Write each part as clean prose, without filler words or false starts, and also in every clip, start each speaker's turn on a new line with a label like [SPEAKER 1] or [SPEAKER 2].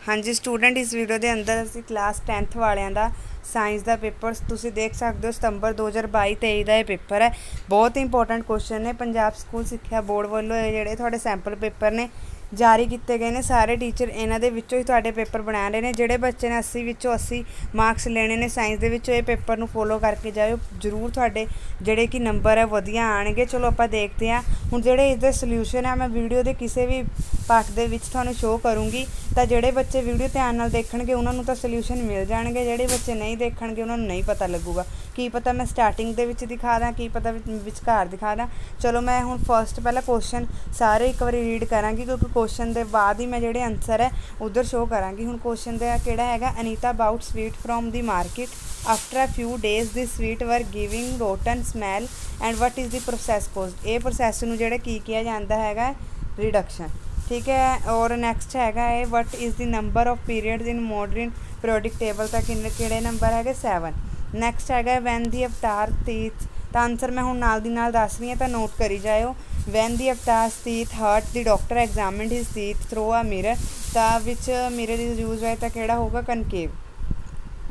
[SPEAKER 1] हाँ जी स्टूडेंट, इस वीडियो के अंदर असी क्लास 10th वालियां दा साइंस का पेपर तुसी देख सकते हो। सितंबर 2022-23 का यह पेपर है। बहुत ही इंपॉर्टेंट क्वेश्चन ने। पंजाब स्कूल सिक्ख्या बोर्ड वालों जिहड़े तुहाडे सैंपल पेपर ने जारी किए गए हैं। सारे टीचर इन्हां दे विच्चों ही तुहाडे पेपर बना रहे हैं। जिहड़े बच्चे ने 80 विच्चों 80 मार्क्स लेने ने साइंस दे विच्चों ये पेपर नूं फॉलो करके जाओ, जरूर तुहाडे जिहड़े कि नंबर है वधिया आएंगे। चलो आपां देखते हैं हुण जिहड़े इसदे सल्यूशन है मैं वीडियो के किसी भी पार्ट दे विच तुहानूं शो करूँगी। तो जिहड़े बच्चे वीडियो ध्यान नाल देखणगे उन्हां नूं तां सल्यूशन मिल जाणगे, जिहड़े बच्चे नहीं देखणगे उन्हां नूं नहीं पता लगूगा। की पता मैं स्टार्टिंग दे विच दिखा दा, की पता विचकार दिखा दा। चलो मैं हुण फस्ट पहला क्वेश्चन सारे एक बार रीड करांगी, क्योंकि क्वेश्चन दे बाद ही मैं जिहड़े आंसर है उधर शो करांगी। हुण क्वेश्चन दा किहड़ा हैगा, Anita bought sweet from the market after a few days the sweet were giving rotten smell and what is the process कोज। ये प्रोसैस नूं जिहड़ा की किया जाता है रिडक्शन, ठीक है। और नैक्सट हैगा है what is the number of periods in modern periodic table तक किहड़े नंबर है 7। नैक्सट हैगा वैन दी अवतार तीर्थ। तो आंसर मैं हुण नाल दी नाल दस रही हूँ, तो नोट करी जाओ। Van the Avatar Tirth hurt the doctor examined his Tirth through a mirror. तो विच मिरर इज यूज है तो किहड़ा होगा कनकेव।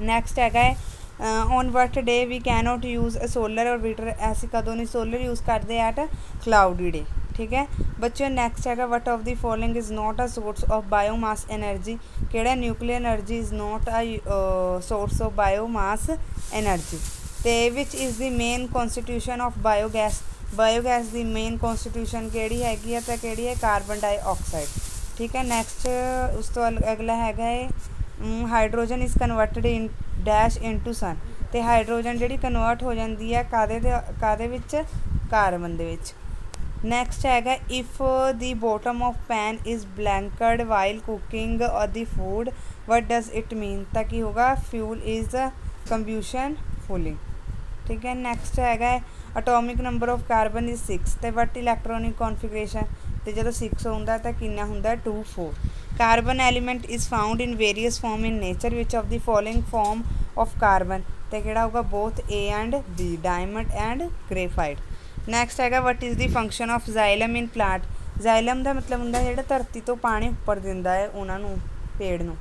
[SPEAKER 1] नैक्सट हैगा on what day we can not use a solar और वीटर। ऐसी कदों नहीं सोलर यूज़ करते एट क्लाउडी डे, ठीक है बच्चों। नैक्सट हैगा what of the following is not a source of biomass energy. किहड़ा nuclear energy is not a source of biomass energy. तो which is the main constitution of biogas. Biogas की main constitution किहड़ी हैगी है तो किहड़ी है carbon dioxide, ठीक है। Next उस तो अगला हैगा hydrogen is converted in dash into sun. तो हाइड्रोजन जिहड़ी कन्वर्ट हो जाती है कादे विच, कार्बन दे विच। नैक्सट हैगा if the bottom of pan is blackened while cooking the food what does it mean. तो की होगा फ्यूल इज़ कंब्यूशन फूलिंग, ठीक है। नैक्सट हैगा atomic number of carbon is 6। तो वट इलैक्ट्रॉनिक कॉन्फिगरेशन, तो जो 6 होंदा तो कितना होंदा 2 4। Carbon element is found in various form in nature which of the following form of carbon. तो किहड़ा होगा both A and B, diamond and graphite. Next हैगा what is the function of xylem in plant. Xylem का मतलब होंदा जिहड़ा धरती तो पानी उपर दिंदा है उन्होंने पेड़ नूं,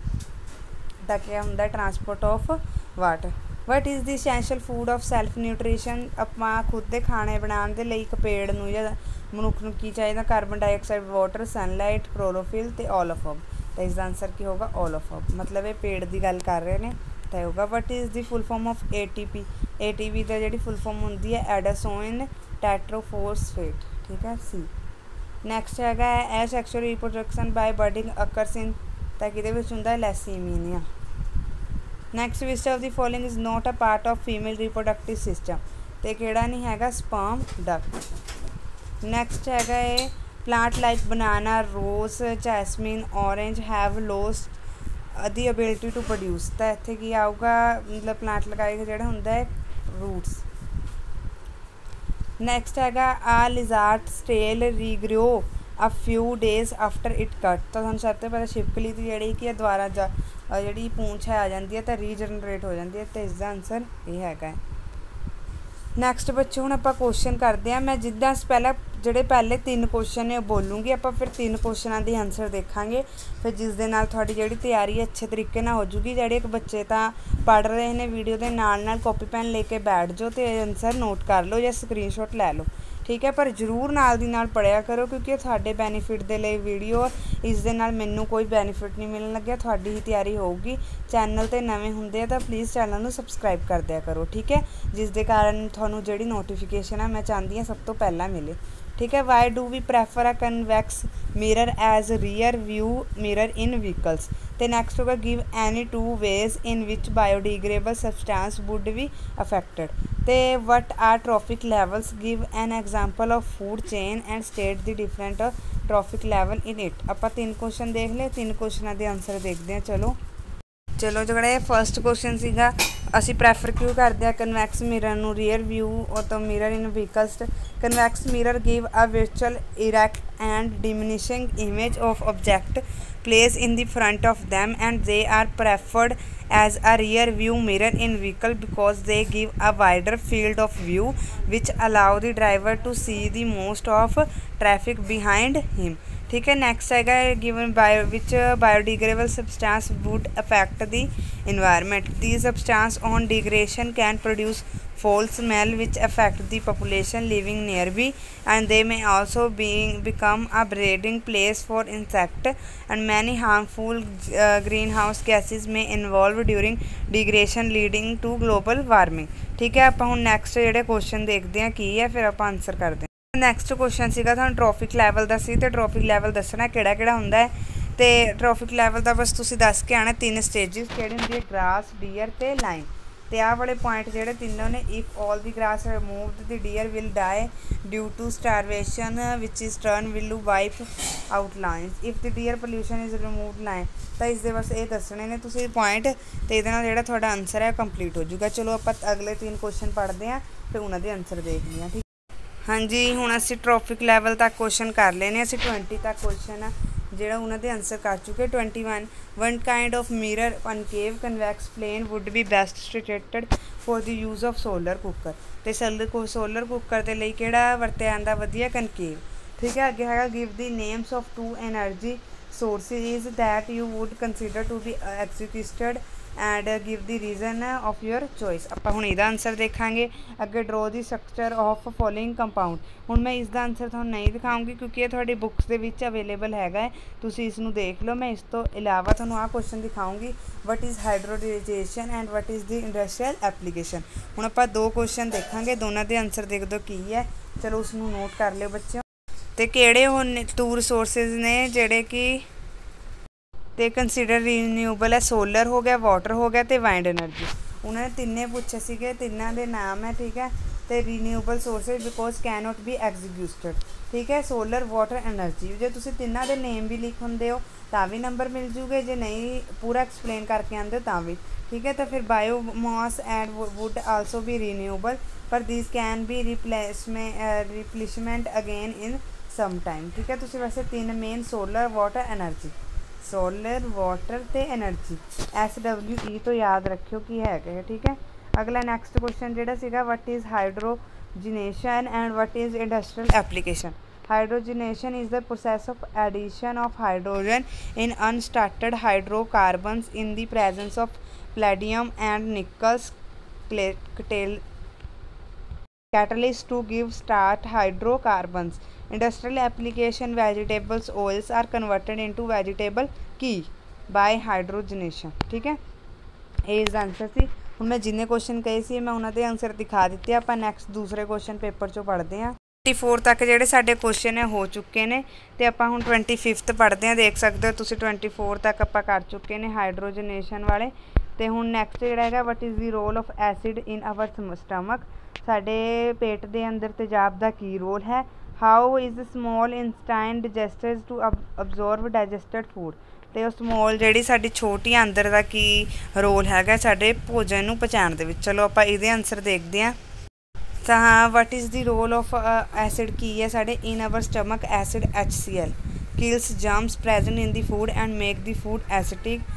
[SPEAKER 1] तां क्या होंदा transport of water. What is the essential food of self nutrition. आपां खुद दे खाने बनाने दे लई एक पेड़ नूं जां मनुख नूं की चाहिए carbon dioxide, water, sunlight, chlorophyll ते ऑल ऑफ अब। तो इसका आंसर की होगा ऑल ऑफ अब, मतलब ये पेड़ की गल कर रहे हैं। तो होगा what is the full form of ATP। ATP का जी फुल फॉर्म होंगी है एडासोइन टेट्रोफोस्फेट, ठीक है सी। नैक्सट हैगा asexual reproduction by budding occurs in, तो कि होंदा leishmania. Next which of the following is not a part of female reproductive system. तो किहड़ा नहीं हैगा स्पर्म डक्ट। नैक्सट हैगा ये plant like banana, rose, jasmine, orange have lost the ability to produce. तो इत्थे की आऊगा मतलब प्लांट लगाए जिहड़ा हुंदा है रूट्स। नैक्सट हैगा a lizard tail regrow a few days after it cut. तो तुहानूं सब तो पता छिपकली की जिहड़ी कि दोबारा जिहड़ी पूंछ है आ जाती है तो रीजनरेट हो जाती है। तो इसका आंसर ये हैगा। नैक्सट बच्चों हुण आपां क्वेश्चन करते हैं। मैं जिद्दां पहले जिहड़े पहले 3 क्वेश्चन ने बोलूँगी, आपां फिर 3 क्वेश्चनों की आंसर देखा, फिर जिस दे नाल तुहाडी जिहड़ी तैयारी अच्छे तरीके नाल हो जूगी। जिहड़े एक बच्चे तां पढ़ रहे हैं वीडियो के नाल कॉपी पैन लेके बैठ जाओ तो आंसर नोट कर लो या स्क्रीनशॉट लै लो, ठीक है। पर जरूर नाल दी नाल पढ़िया करो, क्योंकि तुहाडे बैनीफिट दे लई वीडियो, इस दे नाल मैनूं कोई बैनीफिट नहीं मिलण लग्या, तुहाडी ही तैयारी होऊगी। चैनल ते नवें हुंदे तां प्लीज़ चैनल नूं सबसक्राइब कर दिया करो, ठीक है, जिस दे कारण तुहानूं जिहड़ी नोटिफिकेशन है मैं चाहती हाँ सब तो पहला मिले, ठीक है। Why do we prefer a convex mirror as rear view mirror in vehicles. तो नैक्सट होगा give any 2 ways in which biodegradable substance would be affected. तो what are trophic levels, give an example of food chain and state the different trophic level in it. आपां 3 question देख ले, 3 क्वेश्चनों के answer देखते हैं। चलो जो फस्ट क्वेश्चन सीगा असी प्रैफर क्यों करते हैं कन्वैक्स मिरर नूं रीयर व्यू और तो mirror in vehicles. Convex mirror give a virtual erect and diminishing image of object place in the front of them and they are preferred as a rear view mirror in vehicle because they give a wider field of view which allow the driver to see the most of traffic behind him। ठीक है। Next है given bio which biodegradable substance would affect the environment. The substance on degradation can produce foul smell which affect the population living nearby, and they may also become a breeding place for insect, and many harmful greenhouse gases may involve during degradation leading to global warming। ठीक है। ਆਪਾਂ ਹੁਣ next ਜਿਹੜੇ question ਦੇਖਦੇ ਹਾਂ ਕੀ ਹੈ, ਫਿਰ ਆਪਾਂ ਆਨਸਰ ਕਰਦੇ ਹਾਂ। ਨੈਕਸਟ ਕੁਐਸਚਨ ਸੀਗਾ ਤੁਹਾਨੂੰ ਟ੍ਰੋਫਿਕ ਲੈਵਲ ਦਾ ਸੀ, ਤੇ ਟ੍ਰੋਫਿਕ ਲੈਵਲ ਦੱਸਣਾ ਕਿਹੜਾ ਕਿਹੜਾ ਹੁੰਦਾ ਹੈ। ਤੇ ਟ੍ਰੋਫਿਕ ਲੈਵਲ ਦਾ ਬਸ ਤੁਸੀਂ ਦੱਸ ਕੇ ਆਣਾ 3 ਸਟੇजेस ਕਿਹੜੀ ਹੁੰਦੀ ਹੈ, ਗ੍ਰਾਸ, ਡੀਅਰ ਤੇ ਲਾਈਨ। ਤੇ ਆਹ ਵਾਲੇ ਪੁਆਇੰਟ ਜਿਹੜੇ ਤਿੰਨੋਂ ਨੇ, if all the grass removed the deer will die due to starvation which is turn will wipe out lions, if the deer population is removed lion. ਤਾਂ ਇਸ ਦੇ ਬਸ ਇਹ ਦੱਸਣੇ ਨੇ ਤੁਸੀਂ ਪੁਆਇੰਟ, ਤੇ ਇਹਦੇ ਨਾਲ ਜਿਹੜਾ ਤੁਹਾਡਾ ਆਨਸਰ ਹੈ ਕੰਪਲੀਟ ਹੋ ਜਾਊਗਾ। ਚਲੋ ਆਪਾਂ ਅਗਲੇ 3 ਕੁਐਸਚਨ ਪੜ੍ਹਦੇ ਹਾਂ ਤੇ ਉਹਨਾਂ ਦੇ ਆਨਸਰ ਦੇਖਦੇ ਹਾਂ। ਠੀਕ ਹਾਂਜੀ, ਹੁਣ ਅਸੀਂ ਟ੍ਰੋਫਿਕ ਲੈਵਲ ਤੱਕ ਕੁਐਸਚਨ ਕਰ ਲਏ ਨੇ, ਅਸੀਂ 20 ਤੱਕ ਕੁਐਸਚਨ ਆ ਜਿਹੜਾ ਉਹਨਾਂ ਦੇ ਆਨਸਰ ਕਰ ਚੁੱਕੇ। 21 one kind of mirror concave convex plane would be best situated for the use of solar cooker. तो सोलर कुकर के लिए किहड़ा वरत्या जांदा वधिया, कनकेव। ठीक है। अगे हैगा give the names of 2 energy sources that you would consider to be executed and give the reason of your choice. आपां हुण इहदा आंसर देखांगे। अगे draw the structure of following compound. हुण मैं इसका आंसर तुहानूं नहीं दिखाऊंगी क्योंकि ये तुहाडी बुक्स दे विच अवेलेबल हैगा है, तुसीं इसनूं देख लो। मैं इस तो इलावा तुहानूं आह क्वेश्चन दिखाऊंगी, what is hydrogenation and what is the industrial application. हुण आपां 2 क्वेश्चन देखांगे, दोनों के आंसर देख दो की है। चलो उसनूं नोट कर लिओ बच्चों। ते किहड़े होण 2 रिसोर्सिस ने जिहड़े कि तो कंसीडर रीन्यूएबल है, सोलर हो गया, वाटर हो गया, तो वाइंड एनर्जी। उन्होंने तिने पूछे सीगे, तिना दे नाम है। ठीक है। तो renewable sources because can not be executed. ठीक है। सोलर, वाटर, एनर्जी जो तुम तिना दे नेम भी लिखते हो तो भी नंबर मिल जूगे, जो नहीं पूरा एक्सप्लेन करके आते हो तो भी। ठीक है। तो फिर biomass and wood also be renewable, पर this can be replacement again in some time. ठीक है। तुम वैसे 3 main solar, water, energy, solar, water तो एनर्जी, SWE तो याद रखियो कि है। ठीक है। अगला नैक्सट क्वेश्चन जोड़ा सीगा, what is hydrogenation and what is industrial application. Hydrogenation is the process of addition of hydrogen in unsaturated hydrocarbons in the presence of palladium and nickels catalyst to give start hydrocarbons। Industrial application vegetables oils are converted into vegetable ghee by hydrogenation। ठीक है। ये इसका answer C. हुण मैं जिन्ने question कहे सी मैं उन्होंने आंसर दिखा दिते। आपां नैक्सट दूसरे क्वेश्चन पेपर चों पढ़ते हैं। 24 तक जिहड़े साडे क्वेश्चन है हो चुके हैं, तो आपां हुण 25 पढ़ते हैं। देख सकते हो तुसीं 24 तक आपां कर चुके हैं हाइड्रोजनेशन वाले। तो हुण नैक्सट जिहड़ा हैगा, what is the role of acid in our stomach. साडे पेट दे अंदर तेजाब दा की रोल है। How is small intestine digesters to absorb digested food. तो स्मॉल जी साडी छोटी अंदर का की रोल हैगा साडे भोजन नूं पचाउण दे विच। चलो आपां इहदे आंसर देखते हैं। तो हाँ, what is the role of acid की है साडे in our stomach. Acid HCl kills germs present in the food and make the food acidic,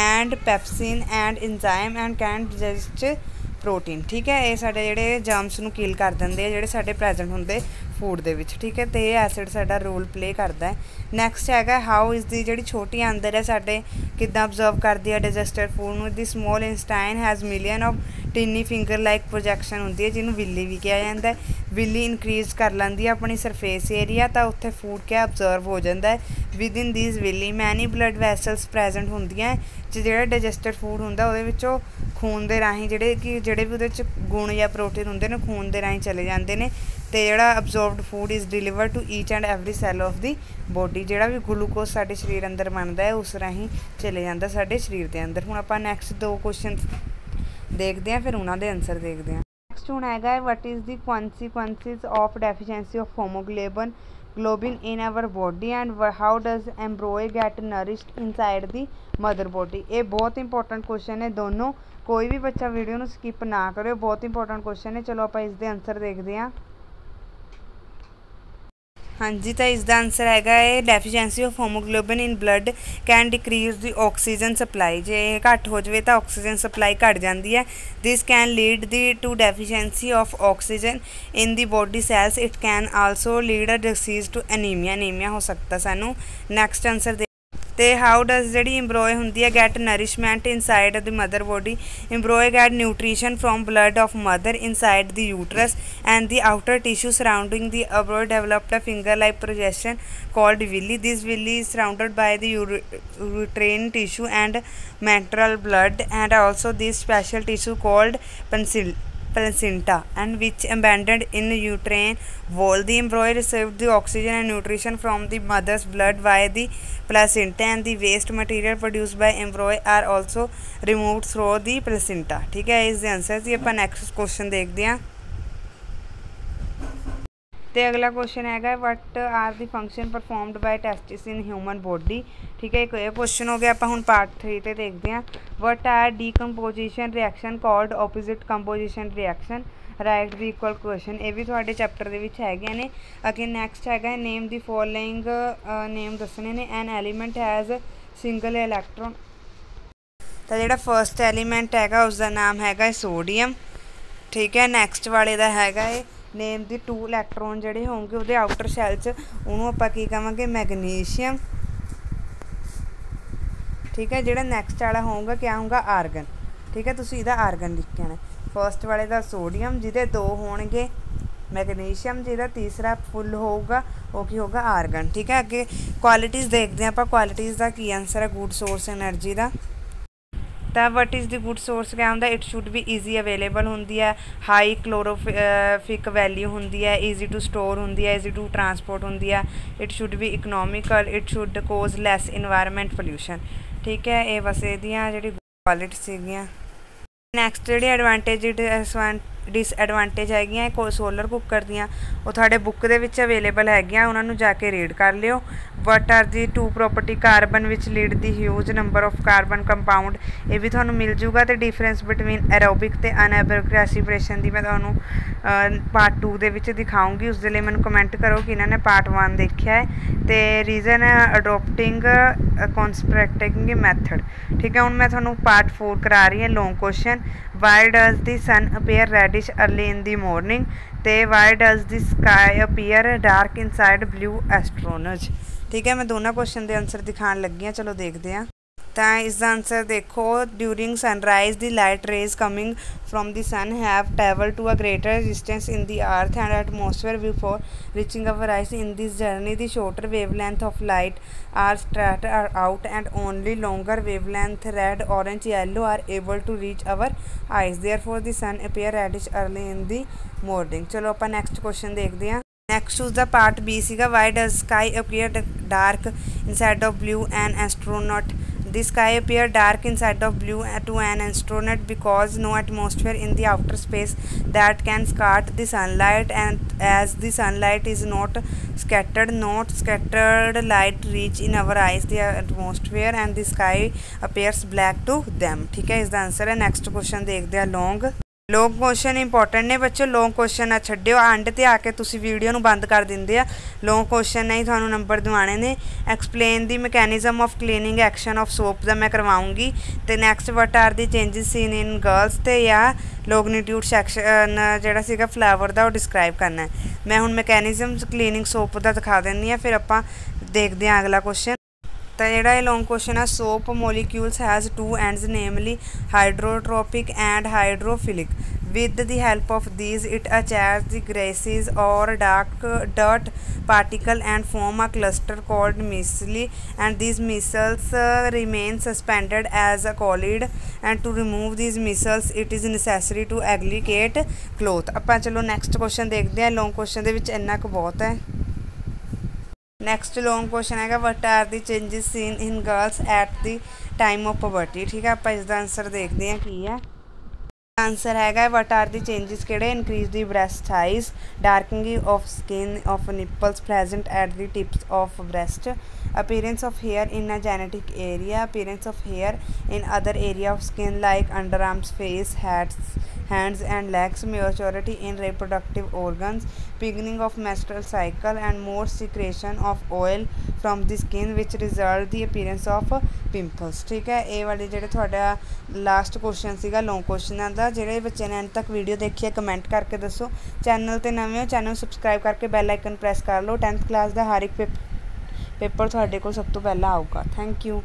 [SPEAKER 1] and pepsin and enzyme and can digest protein. ठीक है। ये साडे जिहड़े जर्म्स नूं किल कर दिंदे आ जिहड़े साडे प्रेजेंट हुंदे फूड दे विच। ठीक है। तो ये एसिड साडा रोल प्ले करता है। नैक्सट हैगा, हाउ इज़ दी जिहड़ी छोटी आंदर है साडे किद्दां ऑब्जर्व करदी है डाइजेस्टेड फूड नूं। The small Einstein has million of टिनी finger like projection होंदी है, जिन्होंने विली भी कहा जाता है। विली इनक्रीज कर लैंदी है अपनी सरफेस एरिया, तो उत्थे फूड क्या ऑब्जर्व हो जाता है। Within these villi many blood vessels present होंदियां, जो डाइजेस्टेड फूड होंदा उहदे विचों खून के राही जिहड़े भी उहदे गुण या प्रोटीन होंदे ने खून के राही चले जाते हैं। तो जिहड़ा absorbed food is deliver to each and every cell of the body. जिहड़ा भी ग्लूकोज साडे शरीर अंदर बनता है उस राही चले जाता साडे शरीर के अंदर। हुण आपां नैक्सट 2 क्वेश्चन देखते हैं, फिर उन्होंने आंसर देखते हैं। नैक्सट हुण हैगा, what is the consequences of deficiency of hemoglobin in our body and how does embryo get nourished inside the mother body. ये बहुत इंपॉर्टेंट क्वेश्चन है दोनों, कोई भी बच्चा वीडियो नूं स्किप ना करो, बहुत इंपॉर्टेंट क्वेश्चन है। चलो आप इसके आंसर देखते हैं। हाँ जी, तो इसका आंसर है deficiency of hemoglobin in blood can decrease the oxygen supply. जे घट हो जाए तो ऑक्सीजन सप्लाई घट जाती है। This can lead the to deficiency of oxygen in the body cells. It can also lead a disease to anemia. Anemia हो सकता सानू। नैक्सट आंसर ਤੇ ਹਾਊ ਡਜ਼ ਜਿਹੜੀ ਇੰਬਰੋਏ ਹੁੰਦੀ ਹੈ get nourishment inside the mother body. Embryo get nutrition from blood of mother inside the uterus and the outer tissue surrounding the embryo developed a finger like projection called villi. This villi is surrounded by the uterine tissue and menstrual blood and also this special tissue called placenta and which embedded in uterine wall. The embryo received the oxygen and nutrition from the mother's blood via the placenta and the waste material produced by embryo are also removed through the placenta। ठीक है, इस answer जी। ਆਪਾਂ next question देखते हैं। तो अगला question है what are the function performed by testis in human body. ठीक है, एक ये क्वेश्चन हो गया। आप हुण पार्ट 3 ते देखते हैं। What are decomposition reaction called opposite composition reaction. Write the equal question. ये भी थोड़े चैप्टर के विच हैगे ने। अगे नैक्सट है नेम दी फॉलोइंग नेम दसने ने। An element has single electron. तो जिहड़ा फर्स्ट एलीमेंट है उसका नाम है सोडियम। ठीक है, नैक्सट वाले का है नेम दी 2 इलैक्ट्रॉन जोड़े होंगे वो आउटर शैल च उन्होंने आप की कहेंगे मैगनीशियम। ठीक है, जो नैक्सट वाला होगा क्या होगा आर्गन। ठीक है, तुसीं इहदा आर्गन लिख के आना। फर्स्ट वाले का सोडियम जिहदे 2 होणगे, मैगनीशियम जिहदा तीसरा फुल होगा वो की होगा आर्गन। ठीक है, अगे क्वालिटीज़ देखते हैं आप। क्वालिटीज़ का की आंसर है गुड सोर्स एनर्जी का। तो what is the good source क्या होंगे। इट शुड भी ईजी अवेलेबल होंगी है, हाई क्लोरोफिक वैल्यू होंगी है, ईजी टू स्टोर होंगी है, ईजी टू ट्रांसपोर्ट होंगी है। इट शुड भी economical. It should cause less environment pollution. ठीक है, ये बस ये जी क्वालिटी सीगियाँ। नैक्सट जी एडवांटेज डिसएडवांटेज है सोलर कुकर दियाँ वो थोड़े बुक के अवेलेबल है, उन्होंने जाके रीड कर लियो। What are the 2 property carbon which lead the huge number of carbon compound. ये भी थोड़ा मिल जूगा। तो डिफरेंस बिटवीन एरोबिक तो अनएरोबिक रेस्पिरेशन की मैं थोड़ा पार्ट 2 के दिखाऊँगी। उस लिए मैं कमेंट करो कि इन्होंने पार्ट 1 देखा है। तो रीजन अडोप्टिंग कॉन्स्ट्रक्टिंग मैथड। ठीक है, हूँ मैं थोड़ा पार्ट 4 करा रही है। Long question. Why does the sun appear reddish early in the morning. तो why does the sky appear dark instead blue astronauts. ठीक है, मैं दोनों क्वेश्चन के आंसर दिखाने लगी हाँ। चलो देखते हैं। तो इसका आंसर देखो। During sunrise the light rays coming from the sun have travel to a greater distance in the earth and atmosphere before reaching our eyes. In this journey the shorter wavelength of light are straight out and only longer wavelength red orange yellow are able to reach our eyes. Therefore the sun appear reddish early in the morning. चलो आप next question देखते हैं। Next उसका part B सीगा। Why does sky appear dark inside of blue and astronaut. The sky appear dark inside of blue to an astronaut because no atmosphere in the outer space that can scatter the sunlight, and as the sunlight is not scattered light reach in our eyes the atmosphere and the sky appears black to them। ठीक है, इसका answer है। Next question देखते हैं। Long question important ने बच्चों। Long question ना छड्डियो, and ते आके तुसी वीडियो नूं बंद कर दिंदे आ। लॉन्ग क्वेश्चन नहीं थानू नंबर दिवाने ने। Explain the mechanism of cleaning action of soap का मैं करवाऊँगी। तो next what are the changes seen in girls. तो या लोगनीट्यूड सैक्शन जोड़ा सीगा फ्लावर का वो डिस्क्राइब करना है। मैं हुण मैकेनिज्म क्लीनिंग सोप का दिखा देनी है, फिर आपां देखते हैं अगला क्वेश्चन। तो जोड़ा लॉन्ग क्वेश्चन है। Soap molecules has 2 ends namely hydrophobic and hydrophilic. With the help of these, it attaches the greases or dark dirt particle and form a cluster called micelle, and these micelles remain suspended as a colloid, and to remove these micelles it is necessary to aggregate cloth। ਆਪਾਂ चलो next question देखते हैं। Long question ਦੇ ਵਿੱਚ ਇੰਨਾ ਕੁ ਬਹੁਤ ਹੈ। नैक्सट लॉन्ग क्वेश्चन है what are the changes seen in girls at the time of puberty. ठीक है, आप इसका आंसर देखते हैं की है। आंसर है वट आर दी चेंजिस किहड़े। Increase the breast size, darkening of skin of nipples present at the tips of breast, appearance of hair in a genital area, appearance of hair in other area of skin like under arms, face, hands, hands and legs, maturity in reproductive organs, beginning of menstrual cycle, and more secretion of oil from the skin which result the appearance of pimples। ठीक है, ये वाले ਜਿਹੜੇ ਤੁਹਾਡਾ last question ਸੀਗਾ ਲੌਂਗ ਕੁਐਸਚਨਾਂ ਦਾ। ਜਿਹੜੇ ਬੱਚੇ ਨੇ ਅੰਤ ਤੱਕ ਵੀਡੀਓ ਦੇਖੀ ਹੈ ਕਮੈਂਟ ਕਰਕੇ ਦੱਸੋ। ਚੈਨਲ ਤੇ ਨਵੇਂ ਹੋ ਚੈਨਲ ਨੂੰ ਸਬਸਕ੍ਰਾਈਬ ਕਰਕੇ ਬੈਲ ਆਈਕਨ ਪ੍ਰੈਸ ਕਰ ਲਓ। 10th ਕਲਾਸ ਦਾ ਹਰ ਇੱਕ ਪੇਪਰ ਤੁਹਾਡੇ ਕੋਲ ਸਭ ਤੋਂ ਪਹਿਲਾਂ ਆਊਗਾ। Thank you.